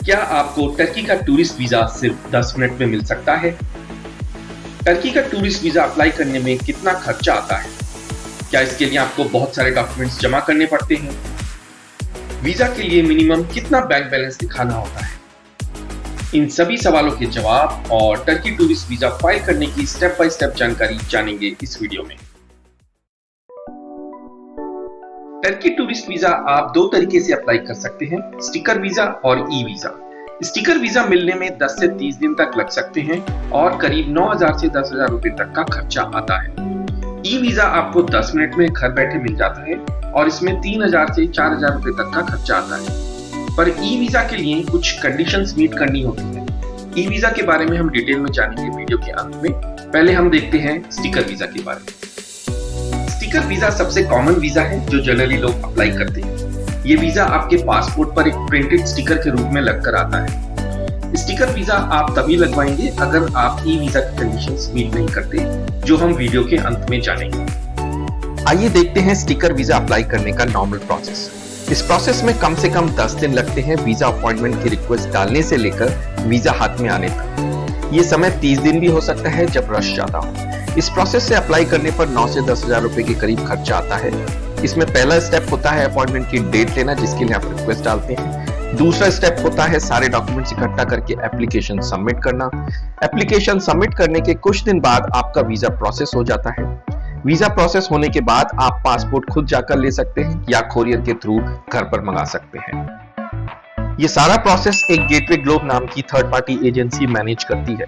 क्या आपको टर्की का टूरिस्ट वीजा सिर्फ 10 मिनट में मिल सकता है? टर्की का टूरिस्ट वीजा अप्लाई करने में कितना खर्चा आता है? क्या इसके लिए आपको बहुत सारे डॉक्यूमेंट्स जमा करने पड़ते हैं? वीजा के लिए मिनिमम कितना बैंक बैलेंस दिखाना होता है? इन सभी सवालों के जवाब और टर्की टूरिस्ट वीजा फाइल करने की स्टेप बाय स्टेप जानकारी जानेंगे इस वीडियो में। टर्की टूरिस्ट वीजा आप दो तरीके से अप्लाई कर सकते हैं, स्टिकर वीजा और ई वीजा। स्टिकर वीजा मिलने में 10 से 30 दिन तक लग सकते हैं और करीब 9,000 से 10,000 रुपए तक का खर्चा आता है। ई वीजा आपको 10 मिनट में घर बैठे मिल जाता है और इसमें 3,000 से 4,000 रुपए तक का खर्चा आता है। पर ई वीजा के लिए कुछ कंडीशंस मीट करनी होती है। ई वीजा के बारे में हम डिटेल में जानेंगे वीडियो के अंत में। पहले हम देखते हैं स्टिकर वीजा के बारे में। स्टिकर वीजा सबसे कॉमन वीजा है जो जनरली लोग अप्लाई करते हैं। ये वीजा आपके पासपोर्ट पर एक प्रिंटेड स्टिकर के रूप में लगकर आता है। स्टिकर वीजा आप तभी लगवाएंगे अगर आप ई वीजा की कंडीशंस मीट नहीं करते, जो हम वीडियो के अंत में जानेंगे। आइए देखते हैं स्टिकर वीजा अप्लाई करने का नॉर्मल प्रोसेस। इस प्रोसेस में कम से कम 10 दिन लगते हैं वीजा अपॉइंटमेंट की रिक्वेस्ट डालने से लेकर वीजा हाथ में आने तक। ये समय 30 दिन भी हो सकता है जब रश ज्यादा हो। इस प्रोसेस से अप्लाई करने पर 9 से 10,000 रुपए के करीब खर्चा आता है। इसमें पहला स्टेप होता है अपॉइंटमेंट की डेट लेना, जिसके लिए आप रिक्वेस्ट डालते हैं। दूसरा स्टेप होता है सारे डॉक्यूमेंट्स इकट्ठा करके एप्लीकेशन सबमिट करना। एप्लीकेशन सबमिट करने के कुछ दिन बाद आपका वीजा प्रोसेस हो जाता है। वीजा प्रोसेस होने के बाद आप पासपोर्ट खुद जाकर ले सकते हैं या कोरियर के थ्रू घर पर मंगा सकते हैं। ये सारा प्रोसेस एक गेटवे ग्लोब नाम की थर्ड पार्टी एजेंसी मैनेज करती है।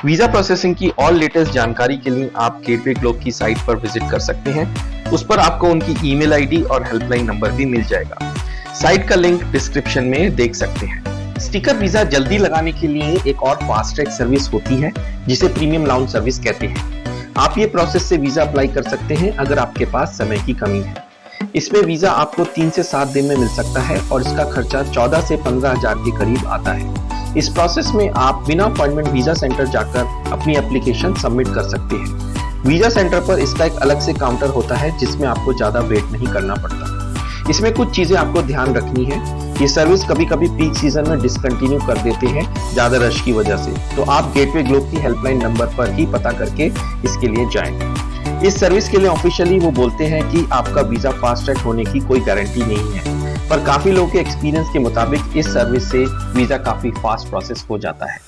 वीजा प्रोसेसिंग की और लेटेस्ट जानकारी के लिए आप गेटवे ग्लोब की साइट पर विजिट कर सकते हैं। उस पर आपको उनकी ईमेल आईडी और हेल्पलाइन नंबर भी मिल जाएगा। साइट का लिंक डिस्क्रिप्शन में देख सकते हैं। स्टिकर वीजा जल्दी लगाने के लिए एक और फास्ट ट्रैक सर्विस होती है जिसे प्रीमियम लाउंज सर्विस कहते हैं। आप ये प्रोसेस से वीजा अप्लाई कर सकते हैं अगर आपके पास समय की कमी है। इसमें वीजा आपको 3 से 7 दिन में मिल सकता है और इसका खर्चा 14 से 15,000 के करीब आता है। इस प्रोसेस में आप बिना अपॉइंटमेंट वीजा सेंटर जाकर अपनी एप्लीकेशन सबमिट कर सकते हैं। वीजा सेंटर पर इसका एक अलग से काउंटर होता है जिसमें आपको ज्यादा वेट नहीं करना पड़ता। इसमें कुछ चीजें आपको ध्यान रखनी है। ये सर्विस कभी कभी पीक सीजन में डिसकंटिन्यू कर देते हैं ज्यादा रश की वजह से, तो आप गेटवे ग्लोब की हेल्पलाइन नंबर पर ही पता करके इसके लिए जाएं। इस सर्विस के लिए ऑफिशियली वो बोलते हैं कि आपका वीजा फास्ट ट्रैक होने की कोई गारंटी नहीं है, पर काफी लोगों के एक्सपीरियंस के मुताबिक इस सर्विस से वीजा काफी फास्ट प्रोसेस हो जाता है।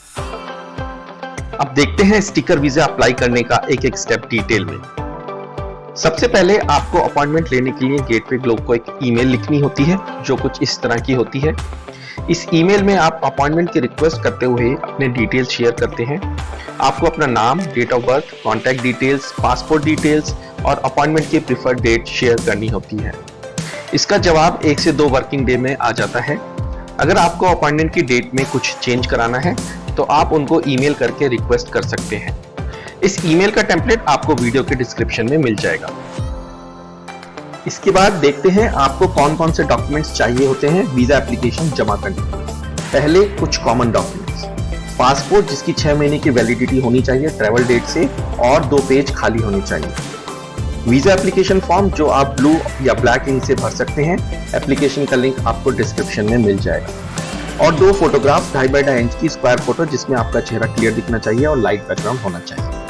अब देखते हैं स्टिकर वीजा अप्लाई करने का एक एक स्टेप डिटेल में। सबसे पहले आपको अपॉइंटमेंट लेने के लिए गेटवे ग्लोब को एक ईमेल लिखनी होती है जो कुछ इस तरह की होती है। इस ईमेल में आप अपॉइंटमेंट की रिक्वेस्ट करते हुए अपने डिटेल्स शेयर करते हैं। आपको अपना नाम, date of birth, contact details, passport details और अपॉइंटमेंट की प्रिफर्ड डेट शेयर करनी होती है। इसका जवाब 1 से 2 वर्किंग डे में आ जाता है। अगर आपको अपॉइंटमेंट की डेट में कुछ चेंज कराना है तो आप उनको ईमेल करके रिक्वेस्ट कर सकते हैं। इस ईमेल का टेम्पलेट आपको वीडियो के डिस्क्रिप्शन में मिल जाएगा। इसके बाद देखते हैं आपको कौन कौन से डॉक्यूमेंट्स चाहिए होते हैं वीजा एप्लीकेशन जमा करने के लिए। पहले कुछ कॉमन डॉक्यूमेंट्स, पासपोर्ट जिसकी 6 महीने की वैलिडिटी होनी चाहिए ट्रैवल डेट से और 2 पेज खाली होने चाहिए। वीजा एप्लीकेशन फॉर्म जो आप ब्लू या ब्लैक इंक से भर सकते हैं। एप्लीकेशन का लिंक आपको डिस्क्रिप्शन में मिल जाएगा। और 2 फोटोग्राफ 2.5 बाय 2.5 इंच की स्क्वायर फोटो जिसमें आपका चेहरा क्लियर दिखना चाहिए और लाइट बैकग्राउंड होना चाहिए।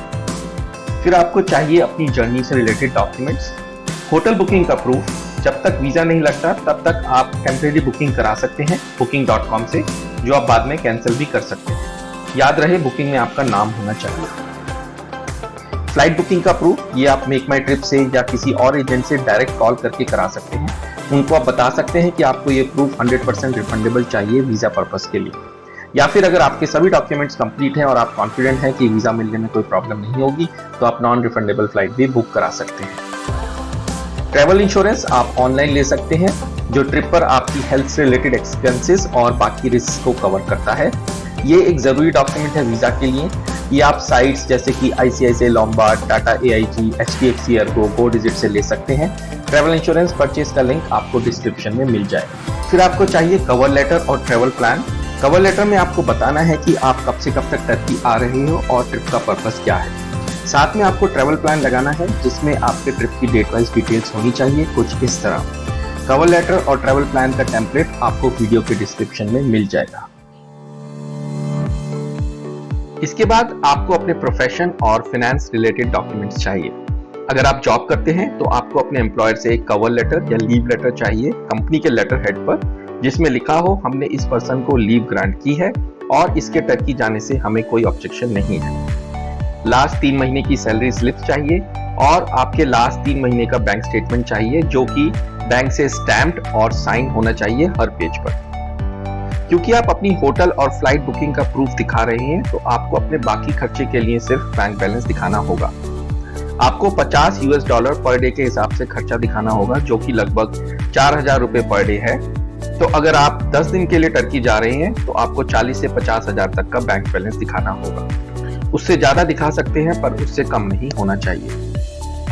फिर आपको चाहिए अपनी जर्नी से रिलेटेड डॉक्यूमेंट्स, होटल बुकिंग का प्रूफ। जब तक वीजा नहीं लगता तब तक आप टेम्परेरी बुकिंग करा सकते हैं booking.com से, जो आप बाद में कैंसिल भी कर सकते हैं। याद रहे बुकिंग में आपका नाम होना चाहिए। फ्लाइट बुकिंग का प्रूफ, ये आप मेक माई ट्रिप से या किसी और एजेंट से डायरेक्ट कॉल करके करा सकते हैं। उनको आप बता सकते हैं कि आपको ये प्रूफ 100% रिफंडेबल चाहिए वीजा पर्पस के लिए। या फिर अगर आपके सभी डॉक्यूमेंट्स कंप्लीट हैं और आप कॉन्फिडेंट हैं कि वीजा मिलने में कोई प्रॉब्लम नहीं होगी तो आप नॉन रिफंडेबल फ्लाइट भी बुक करा सकते हैं। ट्रैवल इंश्योरेंस आप ऑनलाइन ले सकते हैं जो ट्रिप पर आपकी हेल्थ से रिलेटेड एक्सपेंसेस और बाकी रिस्क को कवर करता है। ये एक जरूरी डॉक्यूमेंट है वीजा के लिए। ये आप साइट्स जैसे कि ICICI Lombard, Tata AIG, HDFC Ergo, Go Digit से ले सकते हैं। ट्रैवल इंश्योरेंस परचेज का लिंक आपको डिस्क्रिप्शन में मिल जाएगा। फिर आपको चाहिए कवर लेटर और ट्रैवल प्लान। कवर लेटर में आपको बताना है कि आप कब से कब तक टर्की आ रहे हो और ट्रिप का पर्पस क्या है। साथ में आपको ट्रैवल प्लान लगाना है जिसमें आपके ट्रिप की डेट वाइज डिटेल्स होनी चाहिए कुछ इस तरह। कवर लेटर और ट्रैवल प्लान का टेम्पलेट आपको वीडियो के डिस्क्रिप्शन में मिल जाएगा। इसके बाद आपको अपने प्रोफेशन और फाइनेंस रिलेटेड डॉक्यूमेंट्स चाहिए। अगर आप जॉब करते हैं तो आपको अपने एम्प्लॉयर से एक कवर लेटर या लीव लेटर चाहिए कंपनी के लेटर हेड पर, जिसमें लिखा हो हमने इस पर्सन को लीव ग्रांट की है और इसके टर्की जाने से हमें कोई ऑब्जेक्शन नहीं है। लास्ट 3 महीने की सैलरी स्लिप चाहिए और आपके लास्ट 3 महीने का बैंक स्टेटमेंट चाहिए, जो कि बैंक से स्टैम्प्ड और साइन होना चाहिए हर पेज पर। क्योंकि आप अपनी होटल और फ्लाइट बुकिंग का प्रूफ दिखा रहे हैं तो आपको अपने बाकी खर्चे के लिए सिर्फ बैंक बैलेंस दिखाना होगा। आपको $50 पर डे के हिसाब से खर्चा दिखाना होगा, जो कि लगभग 4000 रुपए पर डे है। तो अगर आप 10 दिन के लिए टर्की जा रहे हैं तो आपको 40 से 50 हजार तक का बैंक बैलेंस दिखाना होगा। उससे ज्यादा दिखा सकते हैं पर उससे कम नहीं होना चाहिए।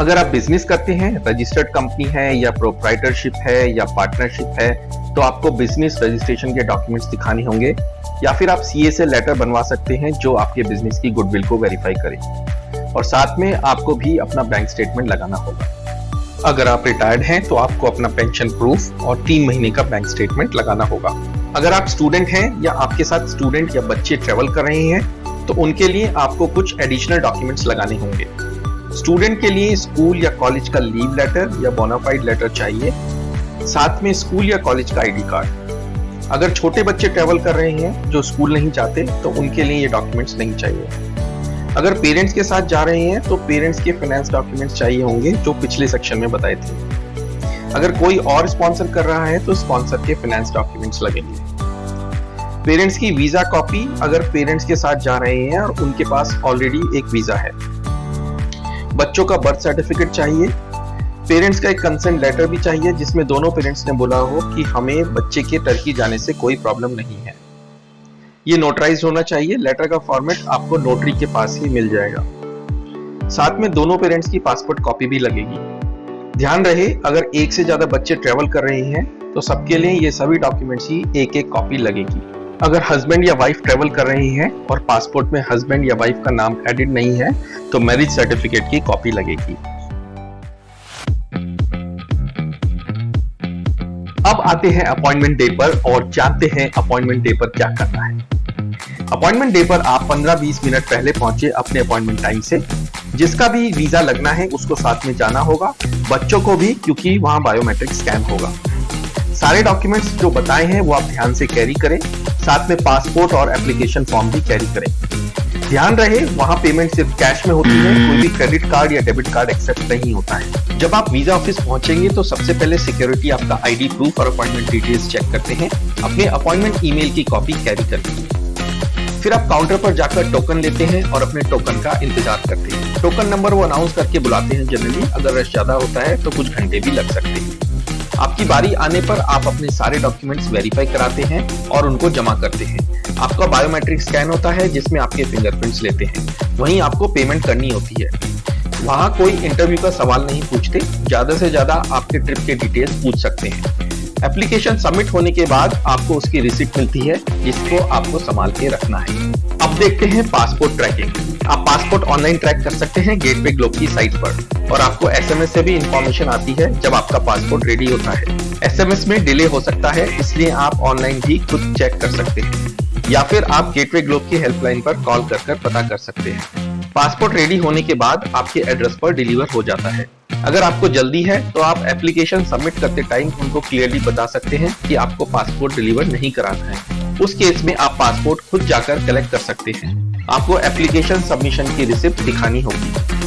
अगर आप बिजनेस करते हैं, रजिस्टर्ड कंपनी है या प्रोप्राइटरशिप है या पार्टनरशिप है, तो आपको बिजनेस रजिस्ट्रेशन के डॉक्यूमेंट्स दिखाने होंगे, या फिर आप सीए से लेटर बनवा सकते हैं जो आपके बिजनेस की गुडविल को वेरीफाई करे। और साथ में आपको भी अपना बैंक स्टेटमेंट लगाना होगा। अगर आप रिटायर्ड हैं तो आपको अपना पेंशन प्रूफ और 3 महीने का बैंक स्टेटमेंट लगाना होगा। अगर आप स्टूडेंट हैं या आपके साथ स्टूडेंट या बच्चे ट्रेवल कर रहे हैं तो उनके लिए आपको कुछ एडिशनल डॉक्यूमेंट्स लगाने होंगे। स्टूडेंट के लिए स्कूल या कॉलेज का लीव लेटर या बोनाफाइड लेटर चाहिए, साथ में स्कूल या कॉलेज का आईडी कार्ड। अगर छोटे बच्चे ट्रेवल कर रहे हैं जो स्कूल नहीं जाते तो उनके लिए ये डॉक्यूमेंट्स नहीं चाहिए। अगर पेरेंट्स के साथ जा रहे हैं तो पेरेंट्स के फाइनेंस डॉक्यूमेंट्स चाहिए होंगे, जो पिछले सेक्शन में बताए थे। अगर कोई और स्पॉन्सर कर रहा है तो स्पॉन्सर के फाइनेंस डॉक्यूमेंट्स लगेंगे। पेरेंट्स की वीजा कॉपी अगर पेरेंट्स के साथ जा रहे हैं और उनके पास ऑलरेडी एक वीजा है। बच्चों का बर्थ सर्टिफिकेट चाहिए। पेरेंट्स का एक कंसेंट लेटर भी चाहिए जिसमें दोनों पेरेंट्स ने बोला हो कि हमें बच्चे के टर्की जाने से कोई प्रॉब्लम नहीं है। ये नोटराइज होना चाहिए। लेटर का फॉर्मेट आपको नोटरी के पास ही मिल जाएगा। साथ में दोनों पेरेंट्स की पासपोर्ट कॉपी भी लगेगी। ध्यान रहे, अगर एक से ज्यादा बच्चे ट्रेवल कर रहे हैं तो सबके लिए ये सभी डॉक्यूमेंट्स की एक कॉपी लगेगी। अगर हस्बैंड या वाइफ ट्रेवल कर रहे हैं और पासपोर्ट में हस्बैंड या वाइफ का नाम एडिट नहीं है तो मैरिज सर्टिफिकेट की कॉपी लगेगी। अब आते हैं अपॉइंटमेंट डे पर और जानते हैं अपॉइंटमेंट डे पर क्या करना है। अपॉइंटमेंट डे पर आप 15-20 मिनट पहले पहुंचे अपने अपॉइंटमेंट टाइम से। जिसका भी वीजा लगना है उसको साथ में जाना होगा, बच्चों को भी, क्योंकि वहां बायोमेट्रिक स्कैन होगा। सारे डॉक्यूमेंट्स जो बताए हैं वो आप ध्यान से कैरी करें। साथ में पासपोर्ट और एप्लीकेशन फॉर्म भी कैरी करें। ध्यान रहे, वहां पेमेंट सिर्फ कैश में होती है, कोई भी क्रेडिट कार्ड या डेबिट कार्ड एक्सेप्ट नहीं होता है। जब आप वीजा ऑफिस पहुंचेंगे तो सबसे पहले सिक्योरिटी आपका आईडी प्रूफ और अपॉइंटमेंट डिटेल्स चेक करते हैं। अपने अपॉइंटमेंट ईमेल की कॉपी कैरी करें। फिर आप काउंटर पर जाकर टोकन लेते हैं और अपने टोकन का इंतजार करते हैं। टोकन नंबर वो अनाउंस करके बुलाते हैं जनरली। अगर रश ज्यादा होता है तो कुछ घंटे भी लग सकते हैं। आपकी बारी आने पर आप अपने सारे डॉक्यूमेंट्स वेरीफाई कराते हैं और उनको जमा करते हैं। आपका बायोमेट्रिक स्कैन होता है जिसमें आपके फिंगरप्रिंट्स लेते हैं। वहीं आपको पेमेंट करनी होती है। वहां कोई इंटरव्यू का सवाल नहीं पूछते, ज्यादा से ज्यादा आपके ट्रिप के डिटेल्स पूछ सकते हैं। एप्लीकेशन सबमिट होने के बाद आपको उसकी रिसिप्ट मिलती है जिसको आपको संभाल के रखना है। अब देखते हैं पासपोर्ट ट्रैकिंग। आप पासपोर्ट ऑनलाइन ट्रैक कर सकते हैं गेटवे ग्लोब की साइट पर और आपको एसएमएस से भी इंफॉर्मेशन आती है जब आपका पासपोर्ट रेडी होता है। एसएमएस में डिले हो सकता है, इसलिए आप ऑनलाइन भी खुद चेक कर सकते हैं या फिर आप गेटवे ग्लोब की हेल्पलाइन पर कॉल कर पता कर सकते हैं। पासपोर्ट रेडी होने के बाद आपके एड्रेस पर डिलीवर हो जाता है। अगर आपको जल्दी है तो आप एप्लीकेशन सबमिट करते टाइम उनको क्लियरली बता सकते हैं कि आपको पासपोर्ट डिलीवर नहीं कराना है। उस केस में आप पासपोर्ट खुद जाकर कलेक्ट कर सकते हैं। आपको एप्लीकेशन सबमिशन की रिसिप्ट दिखानी होगी।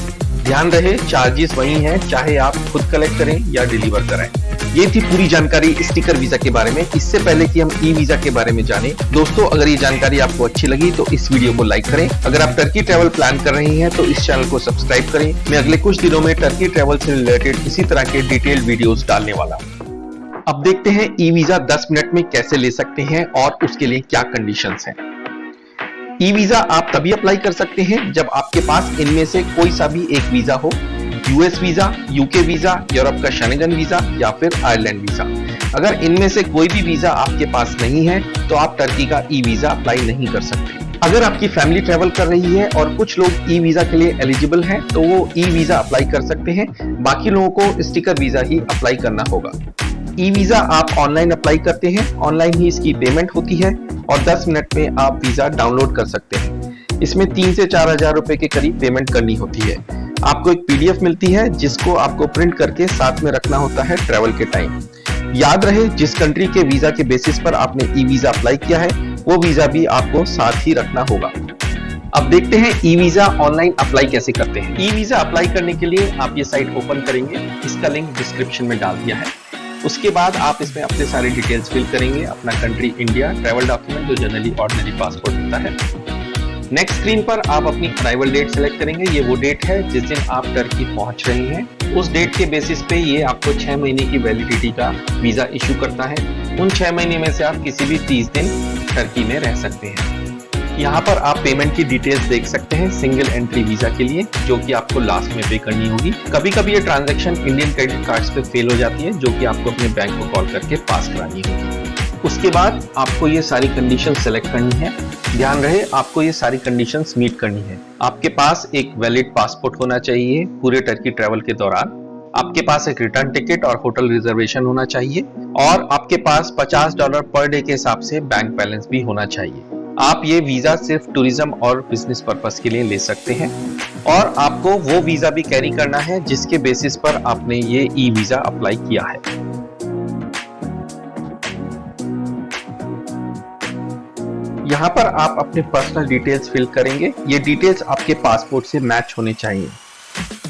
ध्यान रहे, चार्जेस वही हैं, चाहे आप खुद कलेक्ट करें या डिलीवर कराएं। ये थी पूरी जानकारी स्टिकर वीजा के बारे में। इससे पहले कि हम ई वीजा के बारे में जाने, दोस्तों अगर ये जानकारी आपको अच्छी लगी तो इस वीडियो को लाइक करें। अगर आप टर्की ट्रैवल प्लान कर रहे हैं तो इस चैनल को सब्सक्राइब करें। मैं अगले कुछ दिनों में टर्की ट्रैवल से रिलेटेड इसी तरह के डिटेल्ड वीडियोस डालने वाला हूँ। अब देखते हैं ई वीजा 10 मिनट में कैसे ले सकते हैं और उसके लिए क्या कंडीशंस हैं। ई वीजा आप तभी अप्लाई कर सकते हैं जब आपके पास इनमें से कोई सा भी एक वीजा हो। US visa, UK visa, Europe का शेंगन वीजा या फिर आयरलैंड वीजा। अगर इनमें से कोई भी वीजा आपके पास नहीं है तो आप टर्की का ई वीजा अप्लाई नहीं कर सकते। अगर आपकी फैमिली ट्रैवल कर रही है और कुछ लोग ई वीजा के लिए एलिजिबल हैं तो वो ई वीजा अप्लाई कर सकते हैं। बाकी लोगों को स्टिकर वीजा ही अप्लाई करना होगा। ई वीजा आप ऑनलाइन अप्लाई करते हैं, ऑनलाइन ही इसकी पेमेंट होती है और 10 मिनट में आप वीजा डाउनलोड कर सकते हैं। इसमें 3 से 4 हजार रुपए के करीब पेमेंट करनी होती है। आपको एक PDF मिलती है जिसको आपको प्रिंट करके साथ में रखना होता है ट्रैवल के टाइम। याद रहे, जिस कंट्री के वीजा के बेसिस पर आपने ई वीजा अप्लाई किया है वो वीजा भी आपको साथ ही रखना होगा। अब देखते हैं ई वीजा ऑनलाइन अप्लाई कैसे करते हैं। ई वीजा अप्लाई करने के लिए आप ये साइट ओपन करेंगे, इसका लिंक डिस्क्रिप्शन में डाल दिया है। उसके बाद आप इसमें अपने सारे डिटेल्स फिल करेंगे, अपना कंट्री इंडिया, ट्रैवल डॉक्यूमेंट जो जनरली ऑर्डिनरी पासपोर्ट होता है। नेक्स्ट स्क्रीन पर आप अपनी अराइवल डेट सेलेक्ट करेंगे। ये वो डेट है जिस दिन आप टर्की पहुंच रहे हैं। उस डेट के बेसिस पे ये आपको 6 महीने की वैलिडिटी का वीजा इशू करता है। उन 6 महीने में से आप किसी भी 30 दिन टर्की में रह सकते हैं। यहाँ पर आप पेमेंट की डिटेल्स देख सकते हैं सिंगल एंट्री वीजा के लिए, जो कि आपको लास्ट में पे करनी होगी। कभी कभी ये ट्रांजैक्शन इंडियन क्रेडिट कार्ड्स पे फेल हो जाती है, जो कि आपको अपने बैंक को कॉल करके पास करानी होगी। उसके बाद आपको ये सारी कंडीशन सेलेक्ट करनी है। ध्यान रहे, आपको ये सारी कंडीशंस मीट करनी है। आपके पास एक वैलिड पासपोर्ट होना चाहिए पूरे टर्की ट्रैवल के दौरान। आपके पास एक रिटर्न टिकट और होटल रिजर्वेशन होना चाहिए और आपके पास $50 पर डे के हिसाब से बैंक बैलेंस भी होना चाहिए। आप ये वीजा सिर्फ टूरिज्म और बिजनेस पर्पस के लिए ले सकते हैं और आपको वो वीजा भी कैरी करना है जिसके बेसिस पर आपने ये ई वीजा अप्लाई किया है। यहाँ पर आप अपने पर्सनल डिटेल्स फिल करेंगे। ये डिटेल्स आपके पासपोर्ट से मैच होने चाहिए।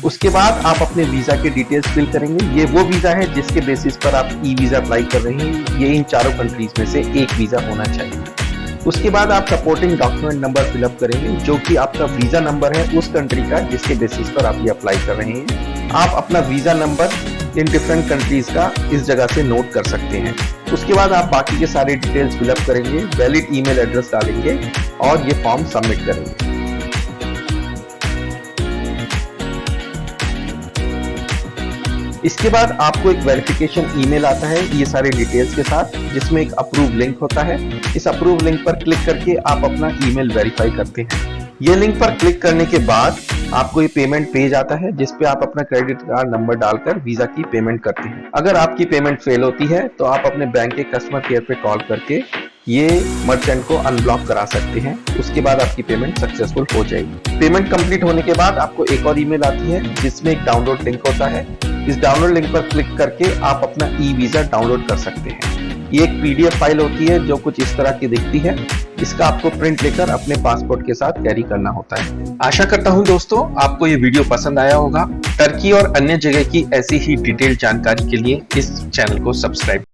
उसके बाद आप अपने वीजा के डिटेल्स फिल करेंगे। ये वो वीजा है जिसके बेसिस पर आप ई वीजा अप्लाई कर रहे हैं। ये इन चारों कंट्रीज में से एक वीजा होना चाहिए। उसके बाद आप सपोर्टिंग डॉक्यूमेंट नंबर फिलअप करेंगे, जो कि आपका वीजा नंबर है उस कंट्री का जिसके बेसिस पर आप ये अप्लाई कर रहे हैं। आप अपना visa number in different countries का इस जगह से नोट कर सकते हैं। उसके बाद आप बाकी के सारे डिटेल्स फिलअप करेंगे, वैलिड ईमेल एड्रेस डालेंगे और ये फॉर्म सबमिट करेंगे। इसके बाद आपको एक वेरिफिकेशन ईमेल आता है ये सारे डिटेल्स के साथ, जिसमें एक अप्रूव लिंक होता है। इस अप्रूव लिंक पर क्लिक करके आप अपना ईमेल वेरीफाई करते हैं। ये लिंक पर क्लिक करने के बाद आपको ये पेमेंट पेज आता है जिसपे आप अपना क्रेडिट कार्ड नंबर डालकर वीजा की पेमेंट करते हैं। अगर आपकी पेमेंट फेल होती है तो आप अपने बैंक के कस्टमर केयर पे कॉल करके ये मर्चेंट को अनब्लॉक करा सकते हैं। उसके बाद आपकी पेमेंट सक्सेसफुल हो जाएगी। पेमेंट कंप्लीट होने के बाद आपको एक और ईमेल आती है जिसमें एक डाउनलोड लिंक होता है। इस डाउनलोड लिंक पर क्लिक करके आप अपना ई वीजा डाउनलोड कर सकते हैं। ये एक PDF फाइल होती है जो कुछ इस तरह की दिखती है। इसका आपको प्रिंट लेकर अपने पासपोर्ट के साथ कैरी करना होता है। आशा करता हूं दोस्तों आपको ये वीडियो पसंद आया होगा। टर्की और अन्य जगह की ऐसी ही डिटेल जानकारी के लिए इस चैनल को सब्सक्राइब